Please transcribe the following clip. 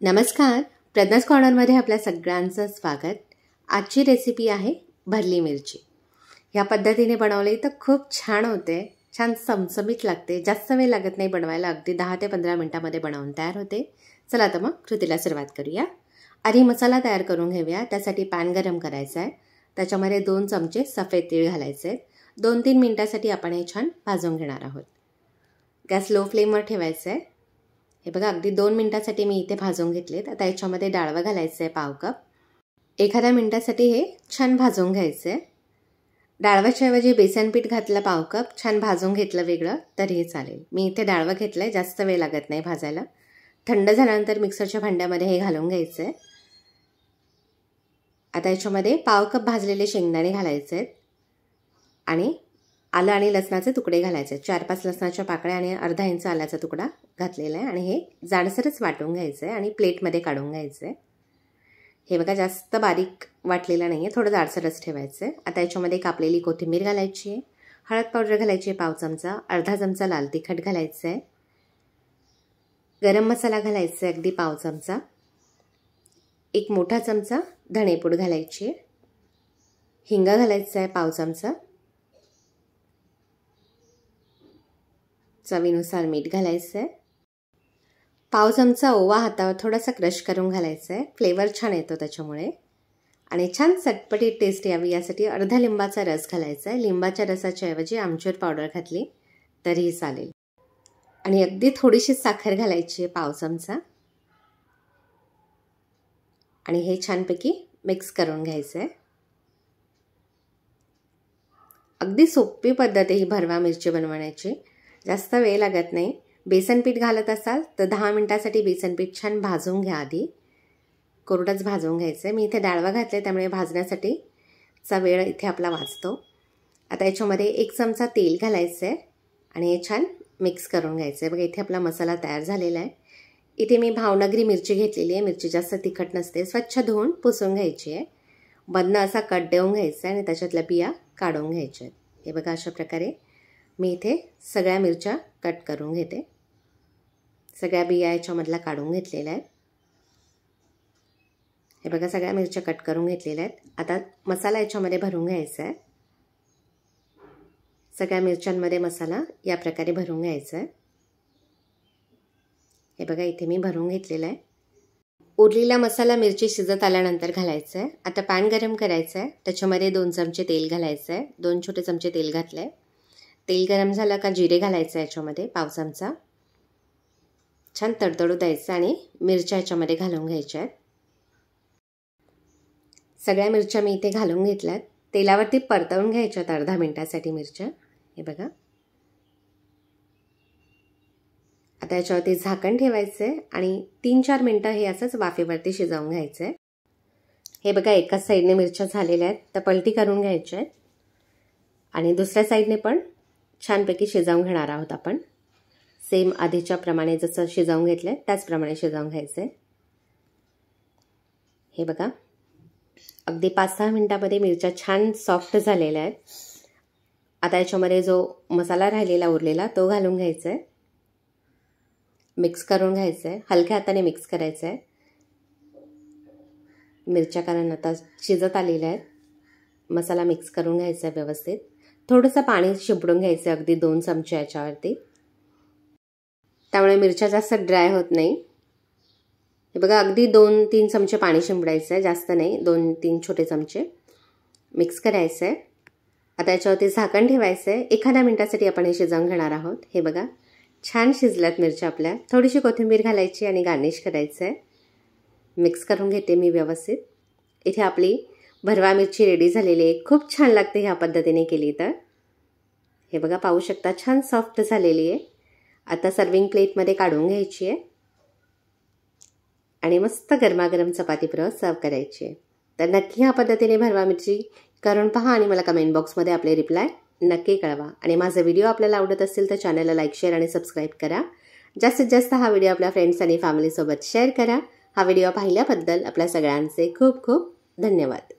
नमस्कार, प्रज्ञास कॉर्नरमध्ये आपल्या सगळ्यांचं स्वागत। आजची रेसिपी आहे भरली मिरची। या पद्धतीने बनवली तर खूप छान होते, छान चमचमीत लागते। जास्त वेळ लागत नाही बनवायला, अगदी 10 ते 15 मिनिटांमध्ये बनवून तयार होते। चला तर मग कृतीला सुरुवात करूया। आधी मसाला तयार करून घेऊया। त्यासाठी पॅन गरम करायचा आहे। त्याच्यामध्ये 2 चमचे सफेद तीळ घालायचे। 2-3 मिनिटांसाठी आपण हे छान भाजून घेणार आहोत। गॅस लो फ्लेमवर ठेवायचा आहे। हे बघा, अगदी 2 मिनिटांसाठी मी इथे भाजून घेतलेत। आता याच्यामध्ये डाळवं घालायचं आहे पाव कप। एखाद्या मिनिटासाठी हे छान भाजून घ्यायचं आहे। डाळवाच्या ऐवजी बेसन पीठ घातलं पाव कप, छान भाजून घेतलं वेगळं तरीही चालेल। मी इथे डाळवं घेतलंय, जास्त वेळ लागत नाही भाजायला। थंड झाल्यानंतर मिक्सरच्या भांड्यामध्ये हे घालून घ्यायचं आहे। आता याच्यामध्ये पाव कप भाजलेले शेंगदाणे घालायचे आहेत आणि आलं आणि लसणाचे तुकडे घालायचे। 4-5 लसणाच्या पाकळ्या आणि अर्धा इंच आल्याचा तुकडा घातलेला आहे आणि हे जाडसरच वाटून घ्यायचं आहे आणि प्लेटमध्ये काढून घ्यायचं आहे। हे बघा, जास्त बारीक वाटलेलं नाही आहे, थोडं जाडसरच ठेवायचं आहे। आता याच्यामध्ये कापलेली कोथिंबीर घालायची आहे। हळद पावडर घालायची आहे पाव चमचा। अर्धा चमचा लाल तिखट घालायचं आहे। गरम मसाला घालायचा आहे अगदी पाव चमचा। 1 मोठा चमचा धणेपूड घालायची आहे। हिंग घालायचं आहे पाव चमचा। चवीनुसार मीठ घालायचं आहे। पाव चमचा ओवा हातावर थोडासा क्रश करून घालायचा आहे, फ्लेवर छान येतो त्याच्यामुळे। आणि छान चटपटीत टेस्ट यावी यासाठी अर्धा लिंबाचा रस घालायचा आहे। लिंबाच्या रसाच्या ऐवजी आमचूर पावडर घातली तरीही चालेल। आणि अगदी थोडीशी साखर घालायची आहे पाव चमचा आणि हे छानपैकी मिक्स करून घ्यायचं आहे। अगदी सोपी पद्धत आहे ही भरवा मिरची बनवण्याची, जास्त वेळ लागत नाही। बेसन पीठ घालत असाल तर 10 मिनिटांसाठी बेसन पीठ छान भाजून घ्या। आधी कोरडंच भाजून घ्यायचं आहे। मी इथे डाळवा घातले त्यामुळे भाजण्यासाठीचा वेळ इथे आपला वाचतो। आता याच्यामध्ये 1 चमचा तेल घालायचं आहे आणि हे छान मिक्स करून घ्यायचं आहे। बघा, इथे आपला मसाला तयार झालेला आहे। इथे मी भावनगरी मिरची घेतलेली आहे। मिरची जास्त तिखट नसते, स्वच्छ धुवून पुसून घ्यायची आहे। मधनं असा कट देऊन घ्यायचा आहे आणि त्याच्यातल्या बिया काढून घ्यायच्या आहेत। हे बघा, अशा प्रकारे मी इथे सगळ्या मिरच्या कट करून घेते। सगळ्या बिया याच्यामधला काढून घेतलेल्या आहेत। हे बघा, सगळ्या मिरच्या कट करून घेतलेल्या आहेत। आता मसाला याच्यामध्ये भरून घ्यायचा आहे। सगळ्या मिरच्यांमध्ये मसाला या प्रकारे भरून घ्यायचा आहे। हे बघा, इथे मी भरून घेतलेला आहे। उरलेला मसाला मिरची शिजत आल्यानंतर घालायचा आहे। आता पॅन गरम करायचं आहे। त्याच्यामध्ये 2 चमचे तेल घालायचं आहे। 2 छोटे चमचे तेल घातलं आहे। तेल गरम झालं का जिरे घालायचं आहे याच्यामध्ये पाव चमचा। छान तडतडू द्यायचं आणि मिरच्या याच्यामध्ये घालून घ्यायच्या आहेत। सगळ्या मिरच्या मी इथे घालून घेतल्यात। तेलावरती परतवून घ्यायच्यात अर्धा मिनिटासाठी मिरच्या। हे बघा, आता याच्यावरती झाकण ठेवायचं आहे आणि 3-4 मिनिटं हे असंच वाफेवरती शिजवून घ्यायचं आहे। हे बघा, एकाच साईडने मिरच्या झालेल्या आहेत तर पलटी करून घ्यायच्या आहेत आणि दुसऱ्या साईडने पण छानपैकी शिजवून घेणार आहोत आपण। सेम आधीच्या प्रमाणे जसं शिजवून घेतलंय त्याचप्रमाणे शिजवून घ्यायचंय। हे बघा, अगदी 5-6 मिनिटांमध्ये मिरच्या छान सॉफ्ट झालेल्या आहेत। आता याच्यामध्ये जो मसाला राहिलेला उरलेला तो घालून घ्यायचा आहे। मिक्स करून घ्यायचं आहे, हलक्या हाताने मिक्स करायचं आहे। मिरच्या कारण आता शिजत आलेल्या आहेत। मसाला मिक्स करून घ्यायचा आहे व्यवस्थित। थोडंसं पाणी शिंपडून घ्यायचं अगदी 2 चमचे याच्यावरती, त्यामुळे मिरच्या जास्त ड्राय होत नाही। हे बघा, अगदी 2-3 चमचे पाणी शिंपडायचं आहे, जास्त नाही, 2-3 छोटे चमचे। मिक्स करायचं आहे। आता याच्यावरती झाकण ठेवायचं आहे। एखाद्या मिनिटासाठी आपण हे शिजवून घेणार आहोत। हे बघा, छान शिजल्यात मिरच्या आपल्या। थोडीशी कोथिंबीर घालायची आणि गार्निश करायचं आहे। मिक्स करून घेते मी व्यवस्थित। इथे आपली भरवा मिरची रेडी झालेली आहे। खूप छान लागते ह्या पद्धतीने केली तर। हे बघा, पाहू शकता छान सॉफ्ट झालेली आहे। आता सर्विंग प्लेटमध्ये काढून घ्यायची आहे आणि मस्त गरमागरम चपातीबरोबर सर्व करायची आहे। तर नक्की ह्या पद्धतीने भरवा मिरची करून पहा आणि मला कमेंट बॉक्समध्ये आपले रिप्लाय नक्की कळवा। आणि माझा व्हिडिओ आपल्याला आवडत असेल तर चॅनलला लाईक, शेअर आणि सबस्क्राईब करा। जास्तीत जास्त हा व्हिडिओ आपल्या फ्रेंड्स आणि फॅमिलीसोबत शेअर करा। हा व्हिडिओ पाहिल्याबद्दल आपल्या सगळ्यांचे खूप खूप धन्यवाद।